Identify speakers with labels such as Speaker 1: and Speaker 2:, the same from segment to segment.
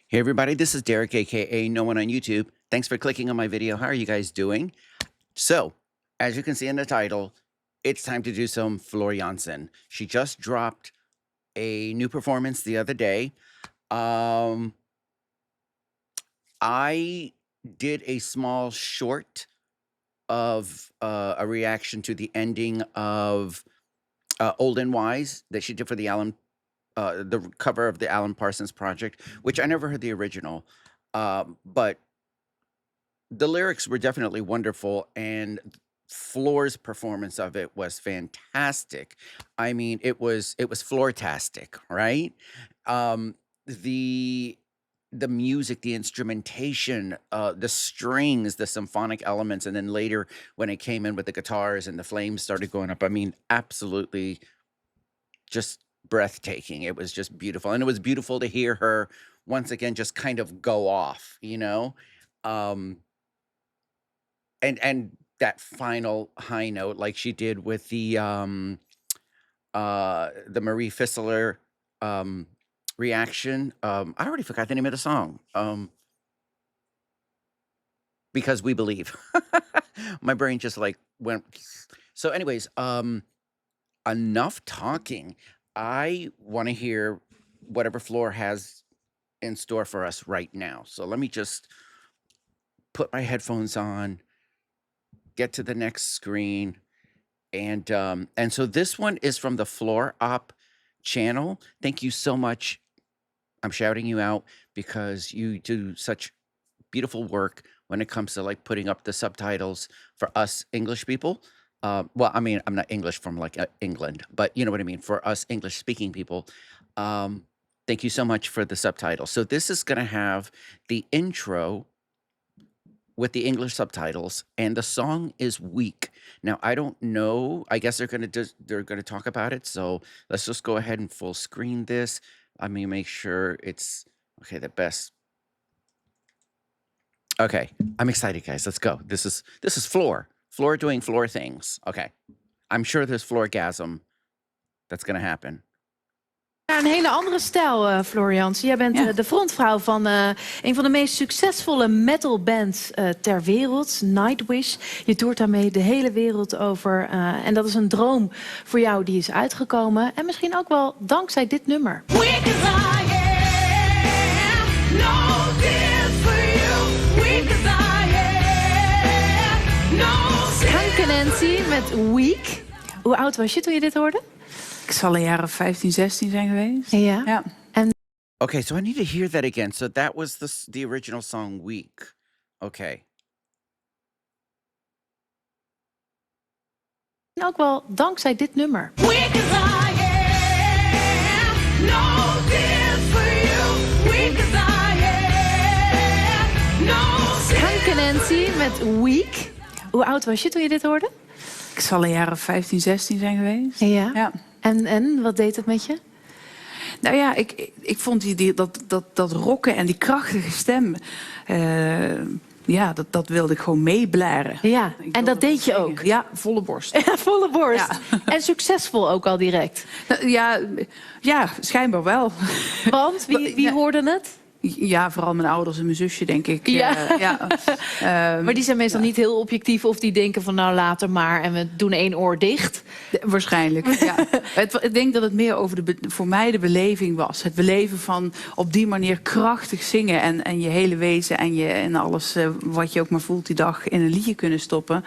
Speaker 1: Hey everybody, this is Derek, aka No One on YouTube. Thanks for clicking on my video. How are you guys doing? So, as you can see in the title, it's time to do some Floor Jansen. She just dropped a new performance the other day. I did a small short of a reaction to the ending of Old and Wise that she did for the the cover of the Alan Parsons Project, which I never heard the original, but the lyrics were definitely wonderful, and Floor's performance of it was fantastic. I mean, it was floor-tastic, right? The the music, the instrumentation, the strings, the symphonic elements, and then later when it came in with the guitars and the flames started going up, I mean, absolutely just breathtaking. It was just beautiful, and it was beautiful to hear her once again just kind of go off, you know? Um, and that final high note like she did with the Marie Fissler reaction. I already forgot the name of the song. Because we believe. My brain just like went. So, anyways, enough talking. I want to hear whatever Floor has in store for us right now. So let me just put my headphones on, get to the next screen, and so this one is from the Floor Op channel. Thank you so much. I'm shouting you out because you do such beautiful work when it comes to like putting up the subtitles for us English people. Well, I mean, I'm not English from like England, but you know what I mean, for us English speaking people. Thank you so much for the subtitles. So this is going to have the intro with the English subtitles, and the song is Weak. Now, I don't know. I guess they're gonna talk about it. So let's just go ahead and full screen this. Let me make sure it's okay. The best. Okay, I'm excited, guys. Let's go. This is Floor. Floor doing Floor things. Okay, I'm sure there's Floorgasm that's gonna happen.
Speaker 2: Naar een hele andere stijl, Floor Jansen. Jij bent de frontvrouw van een van de meest succesvolle metalbands ter wereld, Nightwish. Je toert daarmee de hele wereld over. En dat is een droom voor jou die is uitgekomen. En misschien ook wel dankzij dit nummer. Hanke Nancy met Weak. Hoe oud was je toen je dit hoorde?
Speaker 3: Ik zal een jaar of 15, 16 zijn geweest.
Speaker 2: Ja.
Speaker 3: Ja.
Speaker 2: En
Speaker 1: Okay, so I need to hear that again. So that was the original song Weak. Okay.
Speaker 2: ook wel dankzij dit nummer. Hanke Nancy met Weak. Hoe oud was je toen je dit hoorde?
Speaker 3: Ik zal een jaar of 15, 16 zijn geweest.
Speaker 2: Ja.
Speaker 3: Ja.
Speaker 2: En wat deed het met je?
Speaker 3: Nou ja, ik vond dat rocken en die krachtige stem... dat wilde ik gewoon meeblaren.
Speaker 2: Ja, en dat deed je ook?
Speaker 3: Ja, volle borst.
Speaker 2: Ja, volle borst.
Speaker 3: Ja.
Speaker 2: En succesvol ook al direct?
Speaker 3: Ja, schijnbaar wel.
Speaker 2: Want? Wie hoorde het?
Speaker 3: Ja, vooral mijn ouders en mijn zusje, denk ik.
Speaker 2: Ja. Maar die zijn meestal niet heel objectief of die denken van nou later maar en we doen één oor dicht.
Speaker 3: Waarschijnlijk, ja. Ik denk dat het meer over voor mij de beleving was. Het beleven van op die manier krachtig zingen en je hele wezen en alles wat je ook maar voelt die dag in een liedje kunnen stoppen.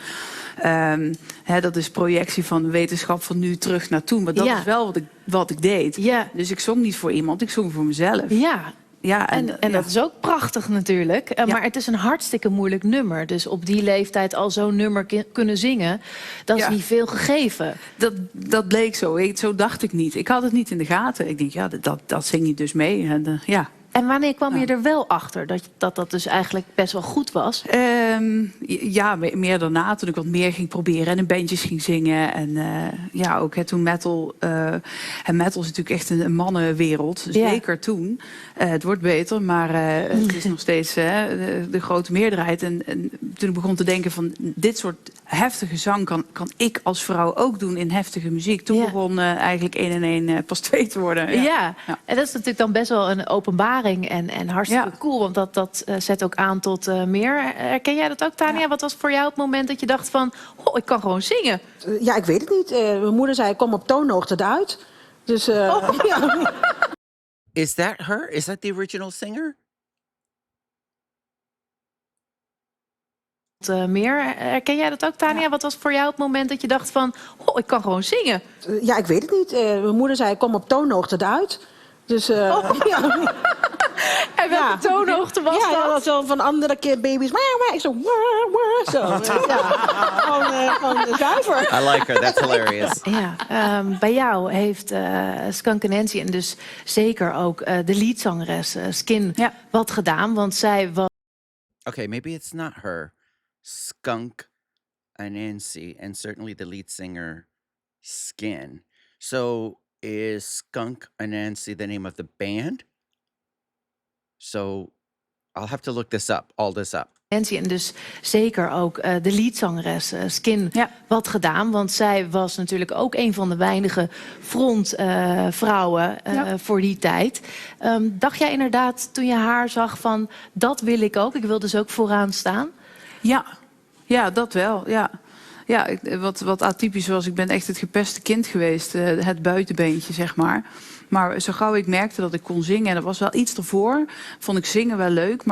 Speaker 3: Dat is projectie van de wetenschap van nu terug naar toen. Maar dat is wel wat ik deed.
Speaker 2: Ja.
Speaker 3: Dus ik zong niet voor iemand, ik zong voor mezelf.
Speaker 2: Ja.
Speaker 3: Ja,
Speaker 2: en dat is ook prachtig natuurlijk. Maar het is een hartstikke moeilijk nummer. Dus op die leeftijd al zo'n nummer kunnen zingen... dat is niet veel gegeven.
Speaker 3: Dat bleek zo. Zo dacht ik niet. Ik had het niet in de gaten. Ik denk, dat zing je dus mee.
Speaker 2: En wanneer kwam je er wel achter dat dus eigenlijk best wel goed was?
Speaker 3: Ja, meer daarna, toen ik wat meer ging proberen en in bandjes ging zingen. En ja, ook toen metal. En metal is natuurlijk echt een mannenwereld.
Speaker 2: Ja.
Speaker 3: Zeker toen. Het wordt beter, maar het is nog steeds de grote meerderheid. En toen ik begon te denken van dit soort heftige zang kan ik als vrouw ook doen in heftige muziek. Toen
Speaker 2: Ja.
Speaker 3: begon eigenlijk 1 en 1 pas 2 te worden.
Speaker 2: Ja.
Speaker 3: Ja.
Speaker 2: En dat is natuurlijk dan best wel een openbaring en hartstikke
Speaker 3: Ja.
Speaker 2: cool. Want dat zet ook aan tot meer. Herken jij dat ook, Tania?
Speaker 3: Ja.
Speaker 2: Wat was voor jou het moment dat je dacht van... Oh, ik kan gewoon zingen?
Speaker 4: Ja, ik weet het niet. Mijn moeder zei, kom op toonhoogte eruit. Dus ja.
Speaker 1: Is that her? Is that the original singer?
Speaker 2: Meer. Herken jij dat ook, Tania?
Speaker 3: Ja.
Speaker 2: Wat was voor jou het moment dat je dacht van... Oh, ik kan gewoon zingen?
Speaker 4: Ja, ik weet het niet. Mijn moeder zei, kom op toonhoogte eruit. Dus ja.
Speaker 2: En welke toonhoogte was
Speaker 4: Ja,
Speaker 2: dat?
Speaker 4: dat was zo van andere keer baby's. Ik zo, zo. Ja, gewoon zuiver.
Speaker 1: I like her. That's hilarious.
Speaker 2: Ja, bij jou heeft Skunk Nancy en dus zeker ook de leadzangeres Skin
Speaker 3: Ja.
Speaker 2: wat gedaan. Want zij was
Speaker 1: Okay, maybe it's not her. Skunk Anansi, and certainly the lead singer, Skin. So is Skunk Anansi the name of the band? So I'll have to look this up, all this up.
Speaker 2: Nancy en dus zeker ook de leadzangeres Skin
Speaker 3: Ja.
Speaker 2: wat gedaan. Want zij was natuurlijk ook een van de weinige frontvrouwen
Speaker 3: Ja.
Speaker 2: voor die tijd. Dacht jij inderdaad toen je haar zag van... dat wil ik ook, ik wil dus ook vooraan staan?
Speaker 3: Ja, dat wel. Ja. Ja, wat atypisch was, ik ben echt het gepeste kind geweest. Het buitenbeentje, zeg maar. Maar zo gauw ik merkte dat ik kon zingen, en er was wel iets ervoor, vond ik zingen wel leuk.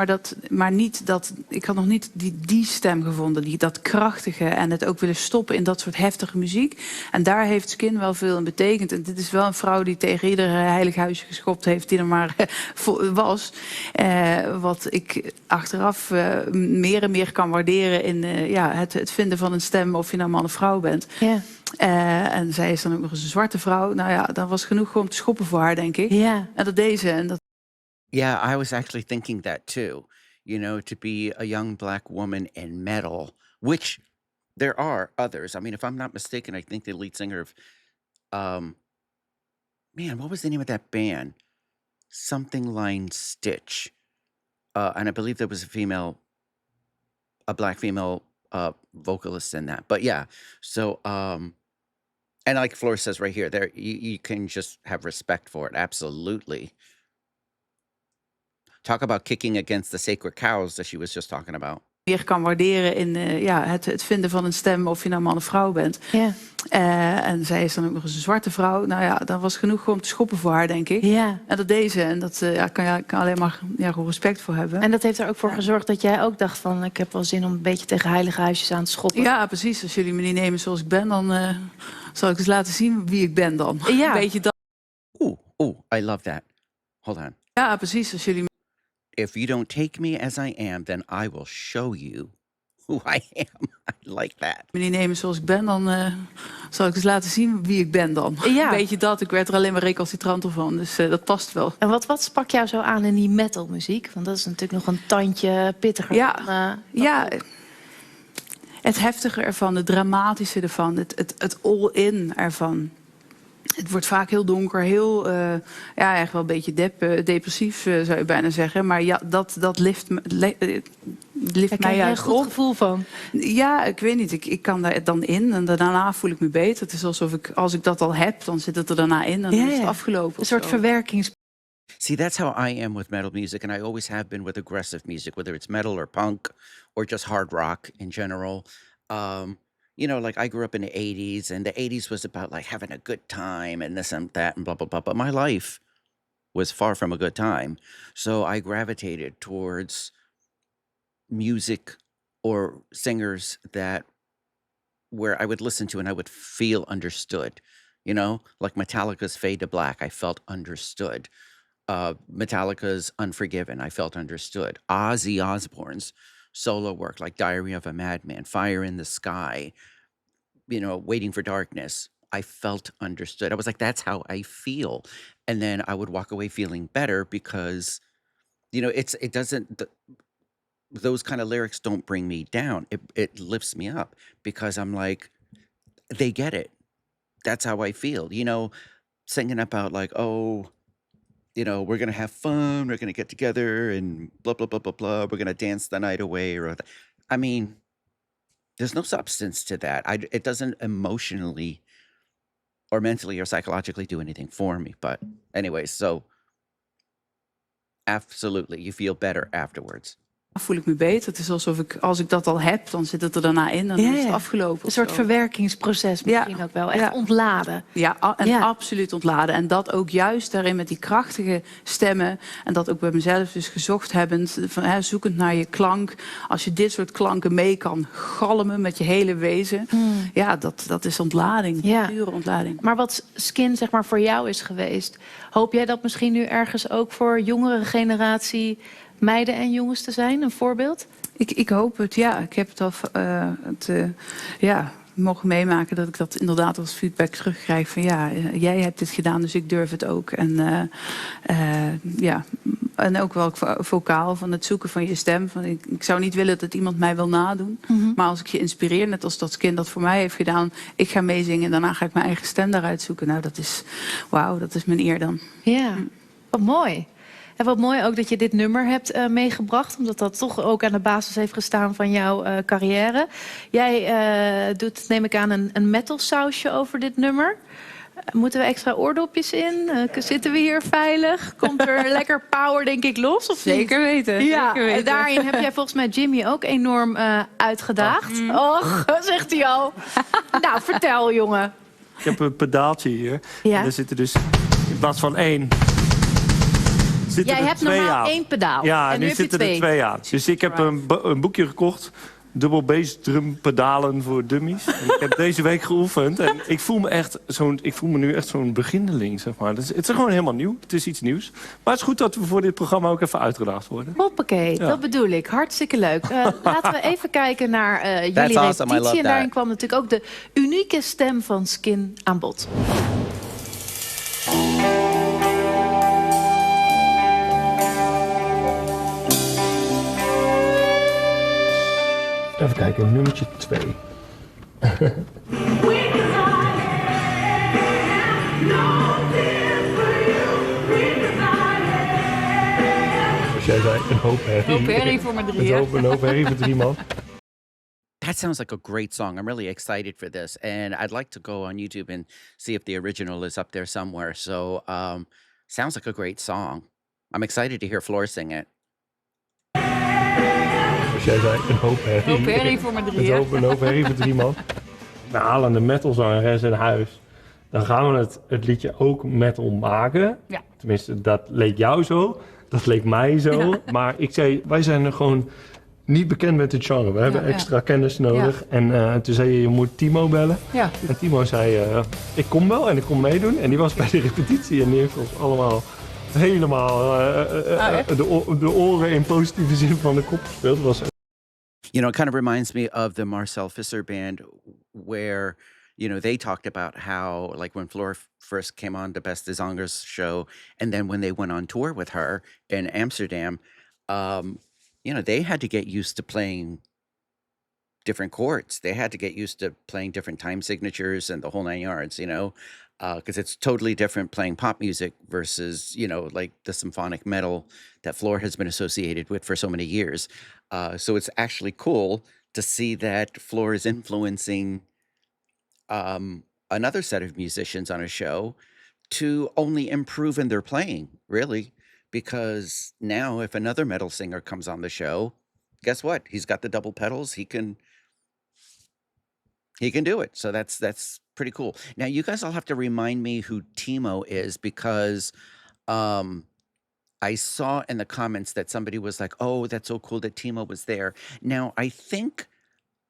Speaker 3: Maar niet dat, ik had nog niet die stem gevonden, dat krachtige en het ook willen stoppen in dat soort heftige muziek. En daar heeft Skin wel veel in betekend. En dit is wel een vrouw die tegen ieder heilig huisje geschopt heeft die er maar was. Wat ik achteraf meer en meer kan waarderen in het vinden van een stem, of je nou man of vrouw bent.
Speaker 2: Ja.
Speaker 3: En zij is dan ook nog eens een zwarte vrouw. Nou ja, dat was genoeg om te schoppen voor haar, denk ik.
Speaker 2: Ja.
Speaker 3: En dat deed ze. En dat
Speaker 1: Yeah, I was actually thinking that too. You know, to be a young black woman in metal, which there are others. I mean, if I'm not mistaken, I think the lead singer of, man, what was the name of that band? Something Line Stitch. And I believe there was a black female vocalist in that. But yeah, so and like Flora says right here, there you can just have respect for it. Absolutely. Talk about kicking against the sacred cows that she was just talking about.
Speaker 3: meer kan waarderen in het vinden van een stem, of je nou man of vrouw bent.
Speaker 2: Ja.
Speaker 3: En zij is dan ook nog eens een zwarte vrouw. Nou ja, dat was genoeg om te schoppen voor haar, denk ik.
Speaker 2: Ja.
Speaker 3: En dat deed ze. En dat kan alleen maar gewoon respect voor hebben.
Speaker 2: En dat heeft er ook voor gezorgd dat jij ook dacht van... ik heb wel zin om een beetje tegen heilige huisjes aan te schoppen.
Speaker 3: Ja, precies. Als jullie me niet nemen zoals ik ben, dan zal ik eens laten zien wie ik ben dan.
Speaker 2: Ja.
Speaker 3: Een beetje dat.
Speaker 1: Ooh, I love that. Hold on.
Speaker 3: Ja, precies. Als jullie
Speaker 1: If you don't take me as I am, then I will show you who I am. I like that.
Speaker 3: me niet nemen zoals ik ben, dan zal ik eens laten zien wie ik ben dan.
Speaker 2: Ja.
Speaker 3: Een beetje dat. Ik werd er alleen maar recalcitranter van. Dus dat past wel.
Speaker 2: En wat sprak jou zo aan in die metalmuziek? Want dat is natuurlijk nog een tandje pittiger.
Speaker 3: Ja.
Speaker 2: Dan,
Speaker 3: Ja, het heftige ervan, het dramatische ervan, het all-in ervan. Het wordt vaak heel donker, heel, echt wel een beetje depressief, zou je bijna zeggen. Maar ja, dat lift
Speaker 2: Daar
Speaker 3: mij
Speaker 2: krijg je een
Speaker 3: juist
Speaker 2: goed
Speaker 3: op.
Speaker 2: gevoel van.
Speaker 3: Ja, ik weet niet. Ik kan daar dan in en daarna voel ik me beter. Het is alsof als ik dat al heb, dan zit het er daarna in en dan is het afgelopen.
Speaker 2: Een
Speaker 3: of
Speaker 2: soort
Speaker 3: zo.
Speaker 2: verwerkings...
Speaker 1: See, that's how I am with metal music, and I always have been with aggressive music, whether it's metal or punk or just hard rock in general. You know, like I grew up in the 80s, and the 80s was about like having a good time and this and that and blah, blah, blah. But my life was far from a good time. So I gravitated towards music or singers where I would listen to and I would feel understood. You know, like Metallica's Fade to Black, I felt understood. Metallica's Unforgiven, I felt understood. Ozzy Osbourne's solo work, like Diary of a Madman, Fire in the Sky, you know, Waiting for Darkness, I felt understood. I was like, that's how I feel. And then I would walk away feeling better because, you know, those kind of lyrics don't bring me down. It lifts me up because I'm like, they get it. That's how I feel. Singing about like, oh, we're gonna have fun, we're gonna get together and blah blah blah blah blah. We're gonna dance the night away, I mean, there's no substance to that. It doesn't emotionally or mentally or psychologically do anything for me. But anyways, so absolutely, you feel better afterwards.
Speaker 3: Voel ik me beter. Het is alsof als ik dat al heb, dan zit het er daarna in. Dan is het afgelopen.
Speaker 2: Een soort verwerkingsproces misschien ook wel. Echt ontladen.
Speaker 3: Ja, absoluut ontladen. En dat ook juist daarin met die krachtige stemmen. En dat ook bij mezelf dus gezocht hebbend. Zoekend naar je klank. Als je dit soort klanken mee kan galmen met je hele wezen. Ja, dat is ontlading. Pure ontlading.
Speaker 2: Maar wat Skin zeg maar voor jou is geweest. Hoop jij dat misschien nu ergens ook voor jongere generatie meiden en jongens te zijn? Een voorbeeld?
Speaker 3: Ik hoop het, ja. Ik heb het al mogen meemaken dat ik dat inderdaad als feedback terugkrijg. Van jij hebt dit gedaan, dus ik durf het ook. En en ook wel vocaal van het zoeken van je stem. Van, ik zou niet willen dat iemand mij wil nadoen. Maar als ik je inspireer, net als dat kind dat voor mij heeft gedaan. Ik ga meezingen en daarna ga ik mijn eigen stem daaruit zoeken. Nou, dat is mijn eer dan.
Speaker 2: Ja, wat mooi. En wat mooi ook dat je dit nummer hebt meegebracht. Omdat dat toch ook aan de basis heeft gestaan van jouw carrière. Jij doet, neem ik aan, een metal sausje over dit nummer. Moeten we extra oordopjes in? Zitten we hier veilig? Komt er lekker power, denk ik, los? Of
Speaker 3: zeker weten.
Speaker 2: Ja,
Speaker 3: zeker weten.
Speaker 2: En daarin heb jij volgens mij Jimmy ook enorm uitgedaagd. Och, zegt hij al. Nou, vertel, jongen.
Speaker 5: Ik heb een pedaaltje hier.
Speaker 2: Ja.
Speaker 5: En er zitten dus in plaats van 1...
Speaker 2: Jij hebt normaal 1 pedaal.
Speaker 5: Ja,
Speaker 2: en nu
Speaker 5: zitten er 2 aan. Dus ik heb een boekje gekocht. Dubbel bass drum pedalen voor dummies. En ik heb deze week geoefend. En ik voel me nu echt zo'n beginneling, zeg maar. Het is gewoon helemaal nieuw. Het is iets nieuws. Maar het is goed dat we voor dit programma ook even uitgedaagd worden.
Speaker 2: Hoppakee, dat bedoel ik. Hartstikke leuk. Laten we even kijken naar jullie repetitie. En daarin kwam natuurlijk ook de unieke stem van Skin aan bod.
Speaker 5: Even kijken, nummertje 2. Zoals jij zei, een hoop herrie.
Speaker 3: Een hoop herrie voor mijn 3.
Speaker 5: Een hoop herrie voor 3 man.
Speaker 1: That sounds like a great song. I'm really excited for this. And I'd like to go on YouTube and see if the original is up there somewhere. So, sounds like a great song. I'm excited to hear Floor sing it.
Speaker 5: Zoals jij zei, een hoop herrie.
Speaker 3: Een hoop herrie voor mijn 3.
Speaker 5: Een hoop herrie voor 3 man. We halen de metalzangeres in huis. Dan gaan we het liedje ook metal maken.
Speaker 3: Ja.
Speaker 5: Tenminste, dat leek jou zo. Dat leek mij zo. Ja. Maar ik zei, wij zijn er gewoon niet bekend met het genre. We hebben extra kennis nodig. Ja. En toen zei je moet Timo bellen. Ja. En Timo zei, ik kom wel en ik kom meedoen. En die was bij de repetitie en die heeft ons allemaal helemaal de oren in positieve zin van de kop gespeeld. Was
Speaker 1: it kind of reminds me of the Marcel Visser band where, they talked about how, like, when Floor first came on the Beste Zangers show, and then when they went on tour with her in Amsterdam, they had to get used to playing different chords. They had to get used to playing different time signatures and the whole 9 yards, because it's totally different playing pop music versus, like the symphonic metal that Floor has been associated with for so many years. So it's actually cool to see that Floor is influencing another set of musicians on a show to only improve in their playing, really. Because now if another metal singer comes on the show, guess what? He's got the double pedals. He can do it. So that's pretty cool. Now you guys all have to remind me who Timo is, because I saw in the comments that somebody was like, oh, that's so cool that Timo was there. Now, I think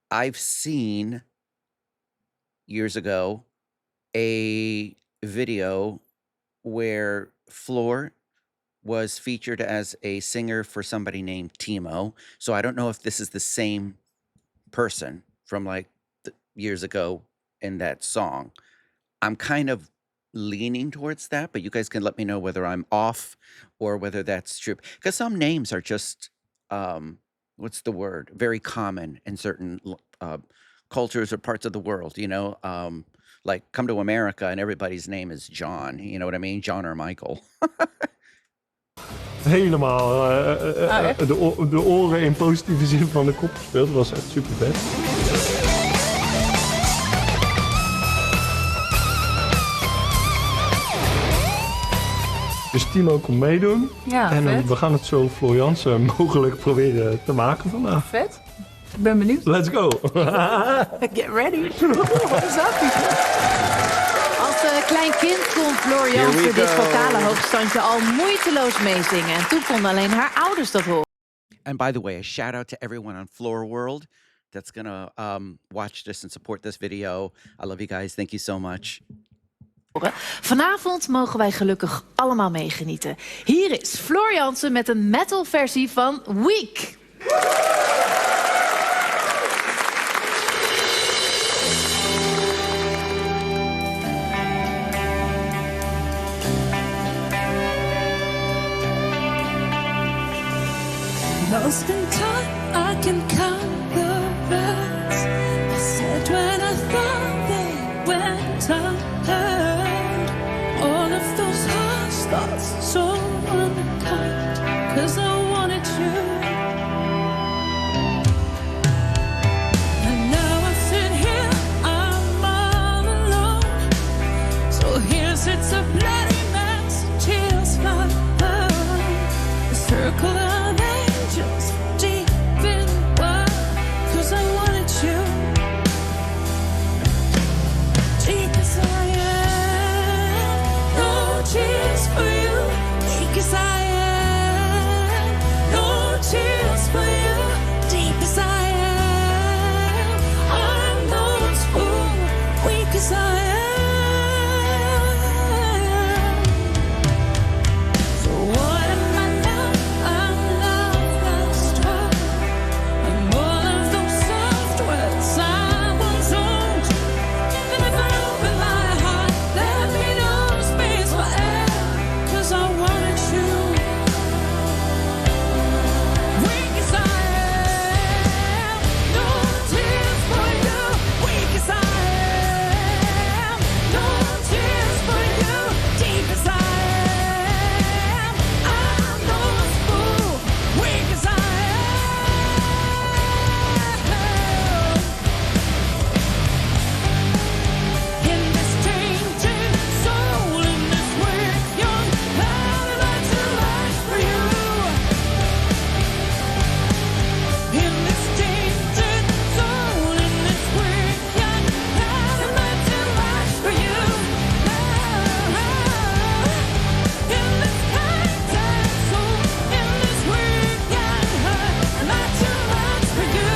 Speaker 1: I've seen years ago a video where Floor was featured as a singer for somebody named Timo. So I don't know if this is the same person from like years ago in that song. I'm kind of leaning towards that, but you guys can let me know whether I'm off or whether that's true. Because some names are just what's the word? Very common in certain cultures or parts of the world, you know? Like come to America and everybody's name is John, you know what I mean? John or Michael.
Speaker 5: Helemaal de oren in positieve zin van de kop gespeeld. Dat was echt super vet. Dus Timo komt meedoen.
Speaker 3: Ja,
Speaker 5: en
Speaker 3: vet.
Speaker 5: we gaan het zo Floor Jansen mogelijk proberen te maken vandaag.
Speaker 3: Vet. Ik ben benieuwd.
Speaker 5: Let's go.
Speaker 3: Get ready. Wat is dat?
Speaker 2: Als klein kind kon Floor
Speaker 1: Here we
Speaker 2: Jansen dit
Speaker 1: go.
Speaker 2: vocale hoogstandje al moeiteloos meezingen. En toen konden alleen haar ouders dat horen.
Speaker 1: And by the way, a shout out to everyone on Floor World that's gonna watch this and support this video. I love you guys. Thank you so much.
Speaker 2: Vanavond mogen wij gelukkig allemaal meegenieten. Hier is Floor Jansen met een metal versie van Weak.
Speaker 6: Lost in time, I can count the rest. I said when I thought they went unheard. All of those harsh thoughts, so unkind, 'cause I wanted you. And now I sit here, I'm all alone. So here sits a bloody mess, tears fly down. A circle of angels deep in the wild, 'cause I wanted you. Deep as I am, no tears for you. Weak as I am, no tears for you. Deep as I am, I'm no fool. Weak as I am. So what am I now? I'm love lost heart. I'm all of those soft words I once owned. And if I open my heart, let me no space for air, 'cause I wanted you. Weak as I am, no tears for you. Weak as I am, no tears for you. Deep as I am, I'm no fool. Weak as I am. In this tainted soul, in this weak young body, that's too much for you. In this tainted soul, in this weak young body, that's too much for you. In this tainted soul, in this weak young heart, not too much for you.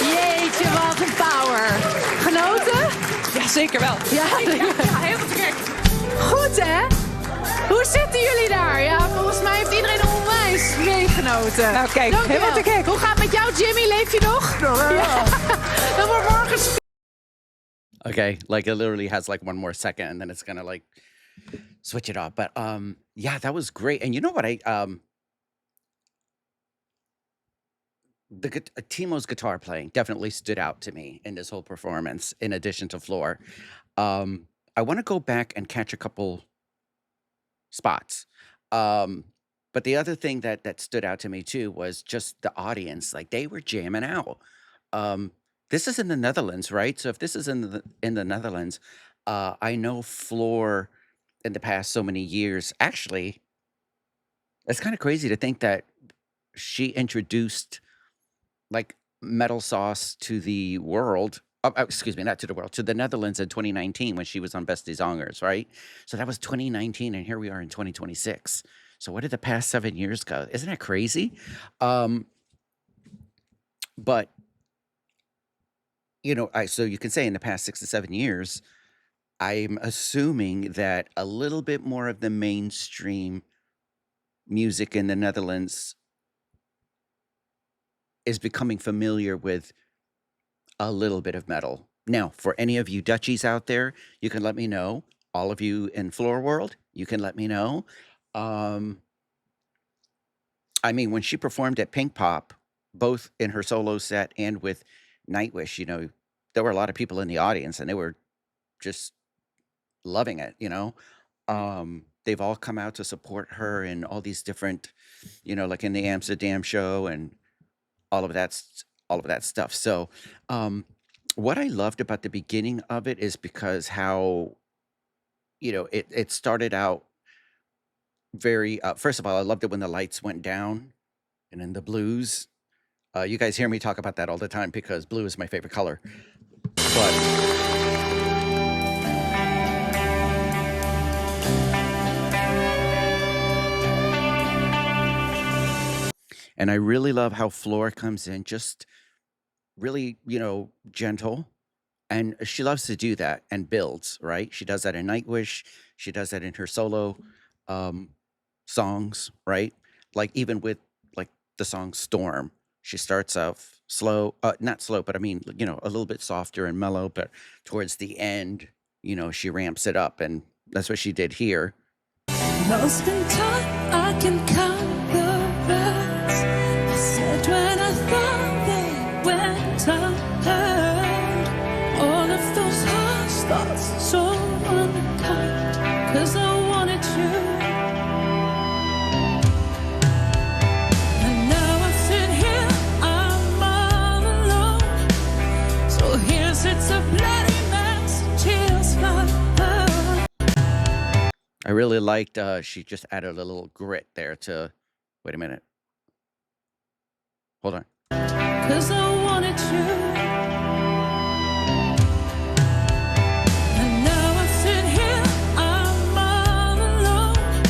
Speaker 2: Jeetje, wat een power. Genoten?
Speaker 4: Ja, zeker wel.
Speaker 2: Ja,
Speaker 4: Helemaal te gek.
Speaker 2: goed hè? Hoe zitten jullie daar? Ja, volgens mij heeft iedereen onwijs meegenoten.
Speaker 4: Nou, kijk,
Speaker 2: Dankjewel.
Speaker 4: helemaal te gek.
Speaker 2: Hoe gaat het met jou, Jimmy? Leef je nog? Ja. Dan wordt morgen...
Speaker 1: Okay, like it literally has like one more second and then it's gonna like switch it off. But yeah, that was great. And you know what Timo's guitar playing definitely stood out to me in this whole performance. In addition to Floor, I want to go back and catch a couple spots. Um, but the other thing that stood out to me too was just the audience. Like they were jamming out. Um, this is in the Netherlands, right? So if this is in the Netherlands, I know Floor in the past so many years. Actually, it's kind of crazy to think that she introduced like metal sauce to the world. Excuse me, not to the world, to the Netherlands in 2019 when she was on Best Zangers, right? So that was 2019, and here we are in 2026. So what did the past 7 years go? Isn't that crazy? Um, but so you can say in the past 6 to 7 years, I'm assuming that a little bit more of the mainstream music in the Netherlands is becoming familiar with a little bit of metal. Now, for any of you Dutchies out there, you can let me know. All of you in Floor World, you can let me know. Um, I mean, when she performed at Pink Pop, both in her solo set and with Nightwish, there were a lot of people in the audience and they were just loving it. They've all come out to support her in all these different, like in the Amsterdam show and all of that stuff. So, what I loved about the beginning of it is because how, it started out very, first of all, I loved it when the lights went down and then the blues. You guys hear me talk about that all the time because blue is my favorite color. But and I really love how Floor comes in just really, gentle. And she loves to do that and builds, right? She does that in Nightwish. She does that in her solo um, songs, right? Like even with like the song Storm, she starts off slow, not slow, but I mean, a little bit softer and mellow, but towards the end, she ramps it up. And that's what she did here.
Speaker 6: Lost in time, I can count the rest. I said when I thought they went unheard. All of those harsh thoughts, so unkind. 'Cause I wanted you. And now I sit here, I'm all alone. So here sits a bloody mess, tears fly.
Speaker 1: I really liked she just added a little grit there to wait a minute. Hold on.
Speaker 6: 'Cause I wanted you. And now I sit here, I'm all alone.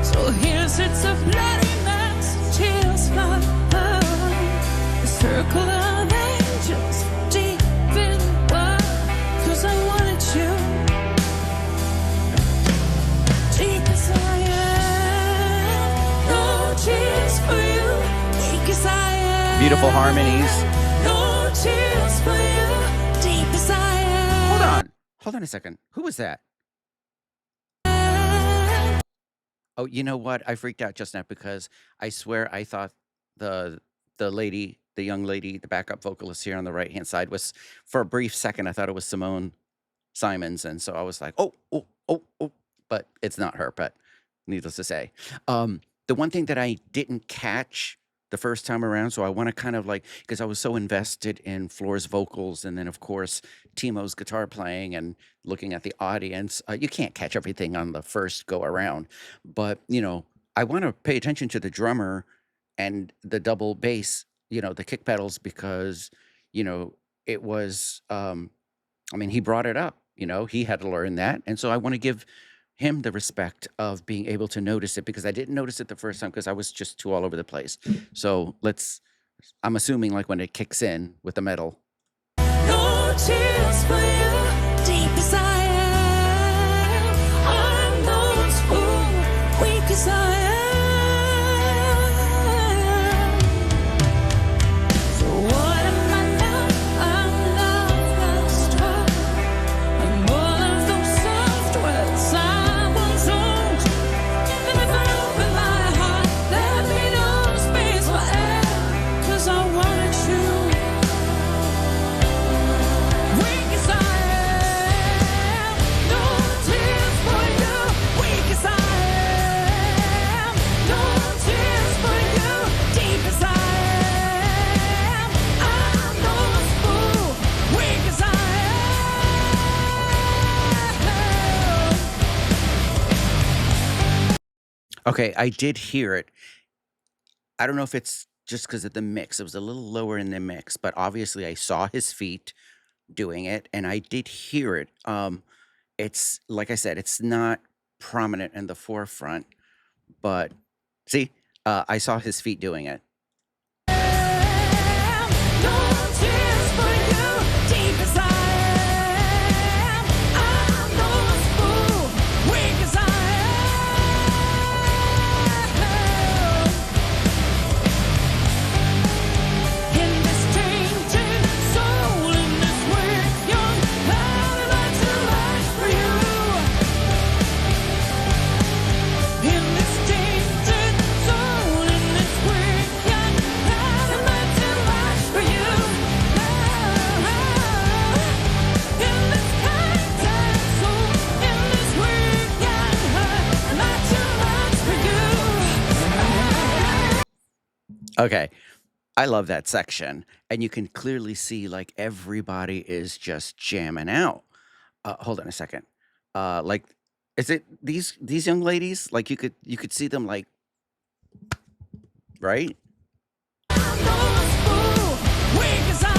Speaker 6: So here sits a bloody mess, tears fly. A circle of angels deep in the wild. 'Cause I wanted you. Deep as I am, no tears for you. Weak as I am,
Speaker 1: Beautiful harmonies.
Speaker 6: no tears for you. Deep as I am.
Speaker 1: Hold on a second. Who was that? Oh, you know what? I freaked out just now because I swear I thought the lady, the young lady, the backup vocalist here on the right hand side was, for a brief second, I thought it was Simone Simons, and so I was like, oh, but it's not her. But needless to say, the one thing that I didn't catch the first time around, so I want to kind of like, because I was so invested in Floor's vocals, and then of course Timo's guitar playing and looking at the audience, you can't catch everything on the first go around. But I want to pay attention to the drummer and the double bass, the kick pedals, because it was. I mean, he brought it up. He had to learn that, and so I want to give him the respect of being able to notice it, because I didn't notice it the first time because I was just too all over the place. So I'm assuming like when it kicks in with the metal.
Speaker 6: No tears for you, deep as I am. I'm no fool, weak as I am. So what am I now? I'm lost heart. I'm all of those soft words I once owned. And if I open my heart, there'll be no space for air. 'Cause I want
Speaker 1: Okay, I did hear it. I don't know if it's just because of the mix. It was a little lower in the mix, but obviously I saw his feet doing it, and I did hear it. It's like I said, it's not prominent in the forefront, but see, I saw his feet doing it.
Speaker 6: No tears for you, deep as I am. I'm no fool, weak as I am. In this tainted soul, in this weird young body, that's a life for you. In this tainted soul, in this weird young body, that's a life for you. In this tainted soul, in this weird young body, that's a life for you.
Speaker 1: Okay, I love that section, and you can clearly see like everybody is just jamming out. Hold on a second. Like, is it these young ladies? Like you could see them like, right?
Speaker 6: I'm no fool, weak as I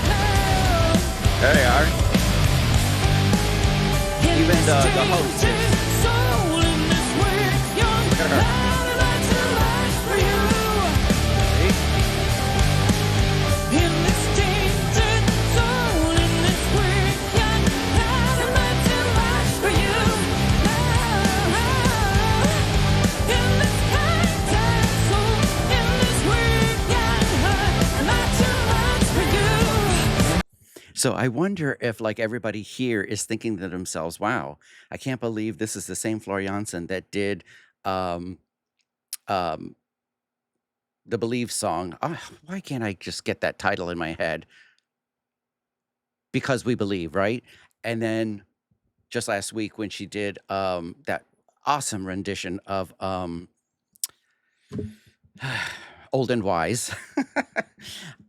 Speaker 6: am.
Speaker 1: There they are.
Speaker 6: In
Speaker 1: Even
Speaker 6: this
Speaker 1: the host
Speaker 6: tainted
Speaker 1: is.
Speaker 6: soul, in this weird young
Speaker 1: Look at her.
Speaker 6: body, that's a life for you.
Speaker 1: See?
Speaker 6: In this tainted soul, in this weird young body, that's a life for you. In this tainted soul, in this weird young body, that's a life for you.
Speaker 1: So I wonder if like everybody here is thinking to themselves, "Wow, I can't believe this is the same Floor Jansen that did um, um, the Believe song." Why can't I just get that title in my head? Because We Believe, right? And then just last week when she did that awesome rendition of Old and Wise,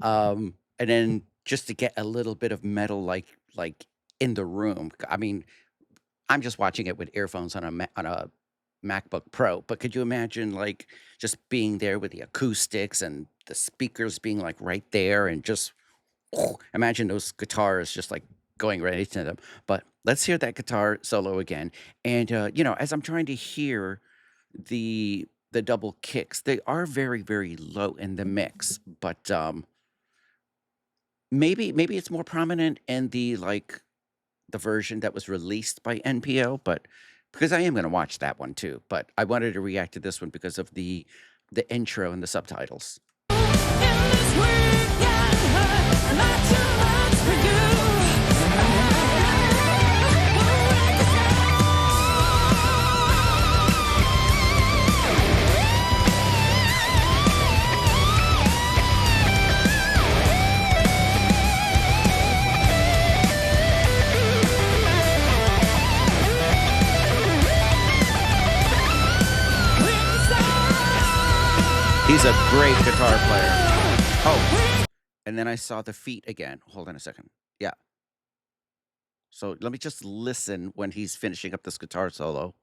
Speaker 1: and then just to get a little bit of metal like in the room. I mean, I'm just watching it with earphones on a MacBook Pro, but could you imagine like just being there with the acoustics and the speakers being like right there and just imagine those guitars just like going right into them. But let's hear that guitar solo again. And as I'm trying to hear the double kicks, they are very, very low in the mix, but maybe it's more prominent in the version that was released by NPO, but because I am going to watch that one too, but I wanted to react to this one because of the intro and the subtitles.
Speaker 6: In this weird young body, that's a life for you.
Speaker 1: He's a great guitar player. Oh, and then I saw the feet again. Hold on a second. Yeah. So let me just listen when he's finishing up this guitar solo.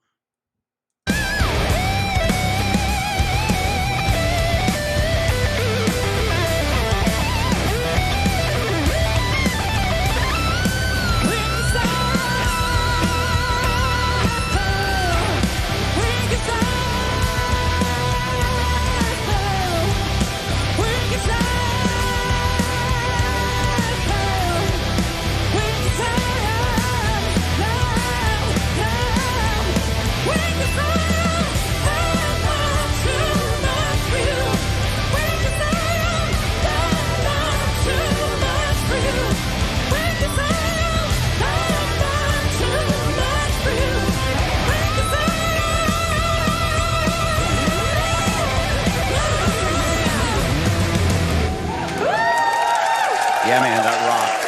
Speaker 1: Yeah, man, that rocks.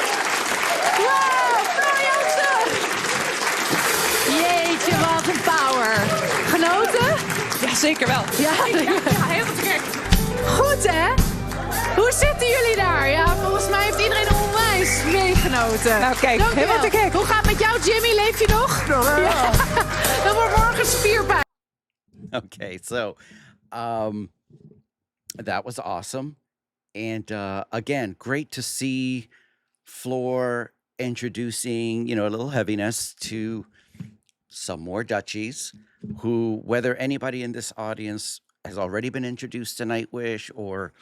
Speaker 2: Jeetje, wat een power. Genoten?
Speaker 3: Ja, zeker wel.
Speaker 2: Ja,
Speaker 3: Helemaal te gek.
Speaker 2: goed hè? Hoe zitten jullie daar? Ja, volgens mij heeft iedereen onwijs meegenomen. genoten.
Speaker 4: Nou kijk,
Speaker 2: Dankjewel.
Speaker 4: helemaal te gek.
Speaker 2: Hoe gaat het met jou, Jimmy? Leef je nog? Ja. Dan wordt morgen spierpijn.
Speaker 1: Okay, so that was awesome. And again, great to see Floor introducing, a little heaviness to some more duchies who, whether anybody in this audience has already been introduced to Nightwish or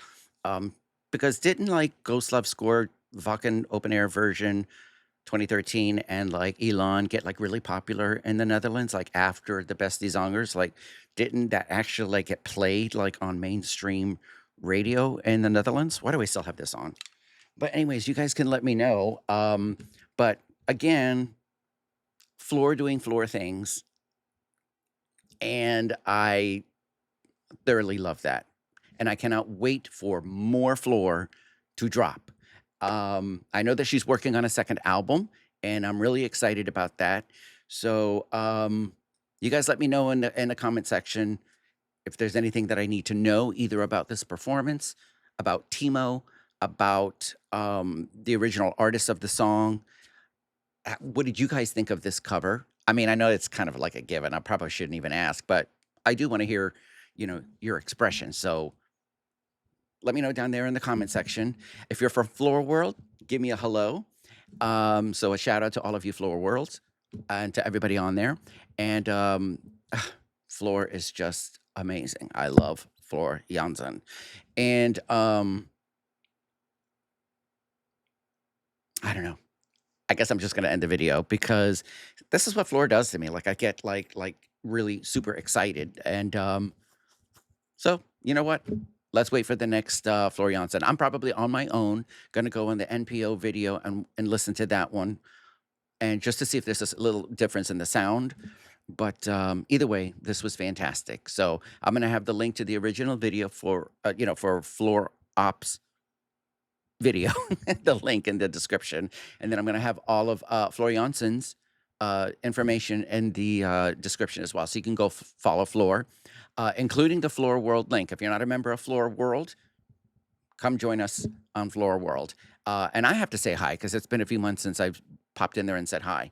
Speaker 1: because didn't like Ghost Love score Wacken open air version 2013 and like Elon get like really popular in the Netherlands, like after the Beste Zangers, like didn't that actually like get played like on mainstream radio in the Netherlands? Why do I still have this on? But anyways, you guys can let me know. But again, Floor doing Floor things, and I thoroughly love that. And I cannot wait for more Floor to drop. I know that she's working on a second album, and I'm really excited about that. So you guys let me know in the comment section if there's anything that I need to know, either about this performance, about Timo, about the original artist of the song. What did you guys think of this cover? I mean, I know it's kind of like a given. I probably shouldn't even ask, but I do want to hear, your expression. So let me know down there in the comment section. If you're from Floor World, give me a hello. So a shout out to all of you Floor Worlds and to everybody on there. And Floor is just amazing. I love Floor Jansen. And I don't know. I guess I'm just gonna end the video because this is what Floor does to me. Like I get like really super excited. And so you know what? Let's wait for the next Floor Jansen. I'm probably on my own gonna go in the NPO video and listen to that one, and just to see if there's a little difference in the sound. But either way, this was fantastic. So I'm gonna have the link to the original video for for Floor Ops video, the link in the description, and then I'm gonna have all of Floor Jansen's information in the description as well, so you can go follow Floor, including the Floor World link. If you're not a member of Floor World, come join us on Floor World. And I have to say hi because it's been a few months since I've popped in there and said hi.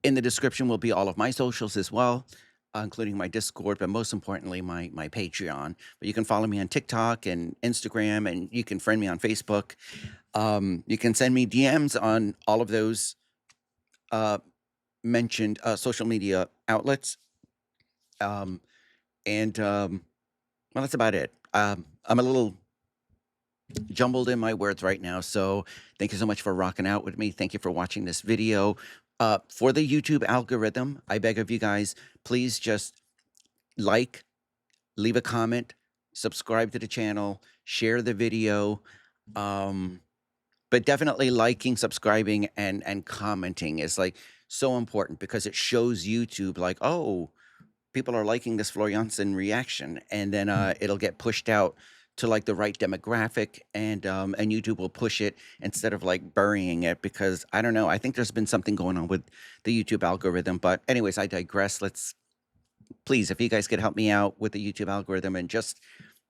Speaker 1: In the description will be all of my socials as well, including my Discord, but most importantly, my Patreon. But you can follow me on TikTok and Instagram, and you can friend me on Facebook. You can send me DMs on all of those mentioned social media outlets. Well, that's about it. I'm a little jumbled in my words right now, so thank you so much for rocking out with me. Thank you for watching this video. For the YouTube algorithm, I beg of you guys, please just like, leave a comment, subscribe to the channel, share the video. But definitely liking, subscribing, and commenting is like so important because it shows YouTube like, oh, people are liking this Floor Jansen reaction, and then it'll get pushed out to like the right demographic, and YouTube will push it instead of like burying it, because I don't know, I think there's been something going on with the YouTube algorithm. But anyways, I digress. Please, if you guys could help me out with the YouTube algorithm and just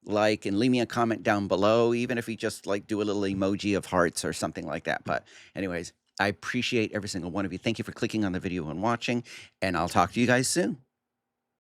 Speaker 1: like and leave me a comment down below, even if you just like do a little emoji of hearts or something like that. But anyways, I appreciate every single one of you. Thank you for clicking on the video and watching, and I'll talk to you guys soon.